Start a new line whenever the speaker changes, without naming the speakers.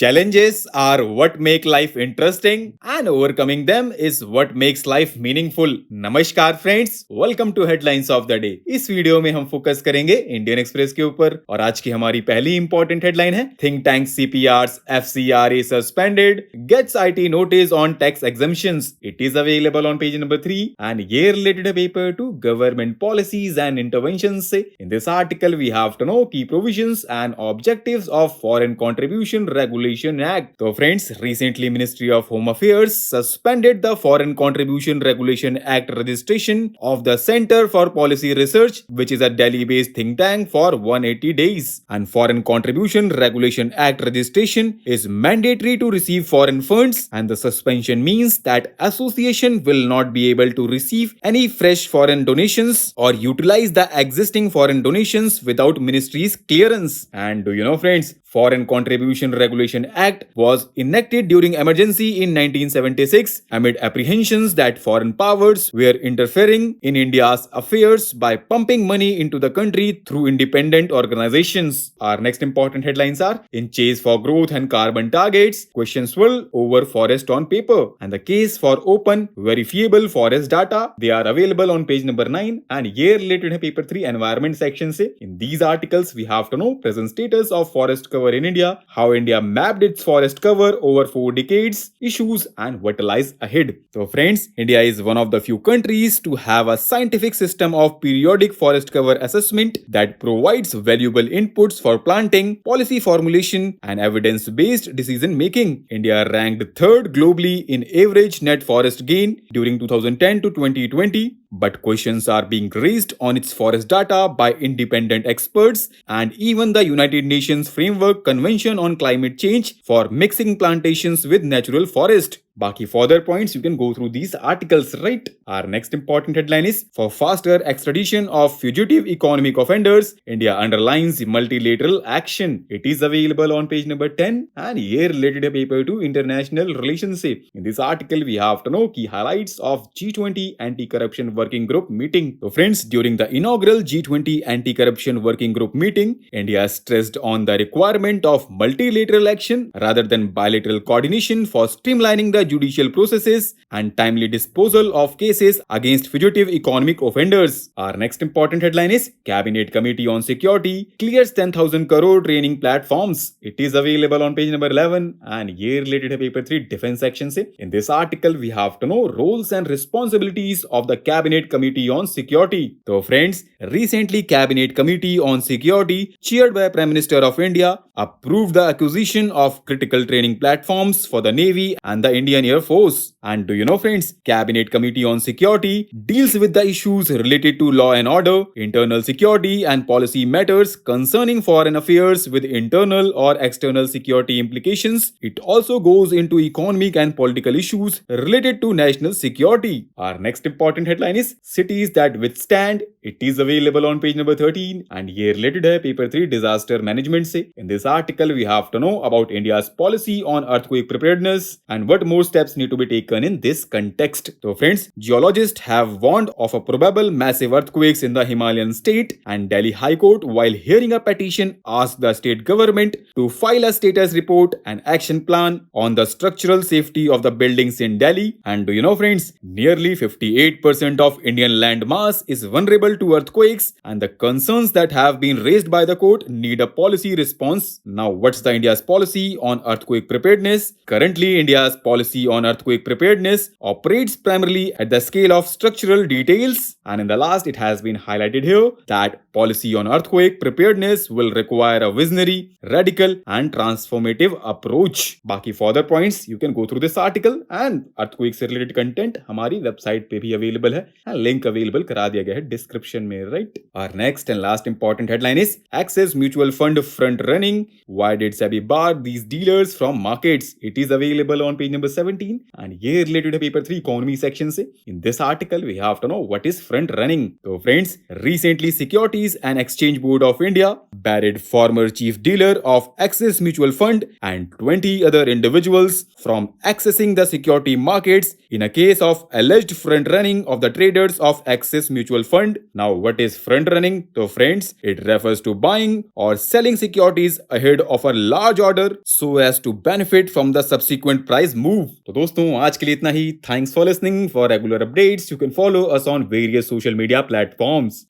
Challenges are what make life interesting and overcoming them is what makes life meaningful. नमस्कार friends, welcome to headlines of the day. इस video में हम focus करेंगे Indian express के ऊपर और आज की हमारी पहली इंपॉर्टेंट हेडलाइन है think tank CPRs FCRA suspended gets IT notice on tax exemptions. It is available on page number 3 and ये related a paper to government policies and interventions से। In this article we have to know key provisions and objectives of foreign contribution regulation act। तो friends, recently Ministry of Home Affairs suspended the foreign contribution regulation act registration of the Center for Policy Research, which is a Delhi-based think tank, for 180 days. And foreign contribution regulation act registration is mandatory to receive foreign funds, and the suspension means that association will not be able to receive any fresh foreign donations or utilize the existing foreign donations without ministry's clearance. And do you know, friends, Foreign Contribution Regulation Act was enacted during emergency in 1976 amid apprehensions that foreign powers were interfering in India's affairs by pumping money into the country through independent organizations. Our next important headlines are in chase for growth and carbon targets, questions swirl over forest on paper, and the case for open verifiable forest data. They are available on page number 9 and year related paper 3 environment section से। In these articles we have to know present status of forest cover in India, how India mapped its forest cover over 4 decades, issues and what lies ahead. So friends, India is one of the few countries to have a scientific system of periodic forest cover assessment that provides valuable inputs for planting, policy formulation and evidence-based decision making. India ranked 3rd globally in average net forest gain during 2010 to 2020. But questions are being raised on its forest data by independent experts and even the United Nations Framework Convention on Climate Change for mixing plantations with natural forest. Baki further points you can go through these articles, right? Our next important headline is for faster extradition of fugitive economic offenders, India underlines multilateral action. It is available on page number 10 and year related paper to international relationship. In this article we have to know key highlights of G20 anti-corruption working group meeting. So friends, during the inaugural G20 anti-corruption working group meeting, India stressed on the requirement of multilateral action rather than bilateral coordination for streamlining the judicial processes and timely disposal of cases against fugitive economic offenders. Our next important headline is Cabinet Committee on Security clears 10,000 crore training platforms. It is available on page number 11 and year related paper 3 defense section se. In this article we have to know roles and responsibilities of the Cabinet Committee on Security. So friends, recently Cabinet Committee on Security chaired by Prime Minister of India approved the acquisition of critical training platforms for the Navy and the Indian Air Force. And do you know, friends, Cabinet Committee on Security deals with the issues related to law and order, internal security and policy matters concerning foreign affairs with internal or external security implications. It also goes into economic and political issues related to national security. Our next important headline is cities that withstand. It is available on page number 13 and year related है paper 3 disaster management से। In this article we have to know about India's policy on earthquake preparedness and what more steps need to be taken in this context. So friends, geologists have warned of a probable massive earthquakes in the Himalayan state, and Delhi High Court, while hearing a petition, asked the state government to file a status report and action plan on the structural safety of the buildings in Delhi. And do you know, friends, nearly 58% of Indian land mass is vulnerable to earthquakes, and the concerns that have been raised by the court need a policy response. Now, what's the India's policy on earthquake preparedness? Currently, India's policy on earthquake preparedness operates primarily at the scale of structural details, and in the last it has been highlighted here that policy on earthquake preparedness will require a visionary, radical and transformative approach. Baki further points you can go through this article, and earthquake से related content हमारी website पे भी available है, link available करा दिया गया है description में, right? Our next and last important headline is Axis Mutual Fund front running. Why did SEBI bar these dealers from markets? It is available on page number 17 and year related to paper 3 economy section से. In this article we have to know what is front running. So friends, recently Securities and Exchange Board of India barred former chief dealer of Axis Mutual Fund and 20 other individuals from accessing the security markets in a case of alleged front running of the traders of Axis Mutual Fund. Now, what is front running? So friends, it refers to buying or selling securities ahead of a large order so as to benefit from the subsequent price move. तो दोस्तों आज के लिए इतना ही. Thanks for listening. For regular updates, you can follow us on various social media platforms.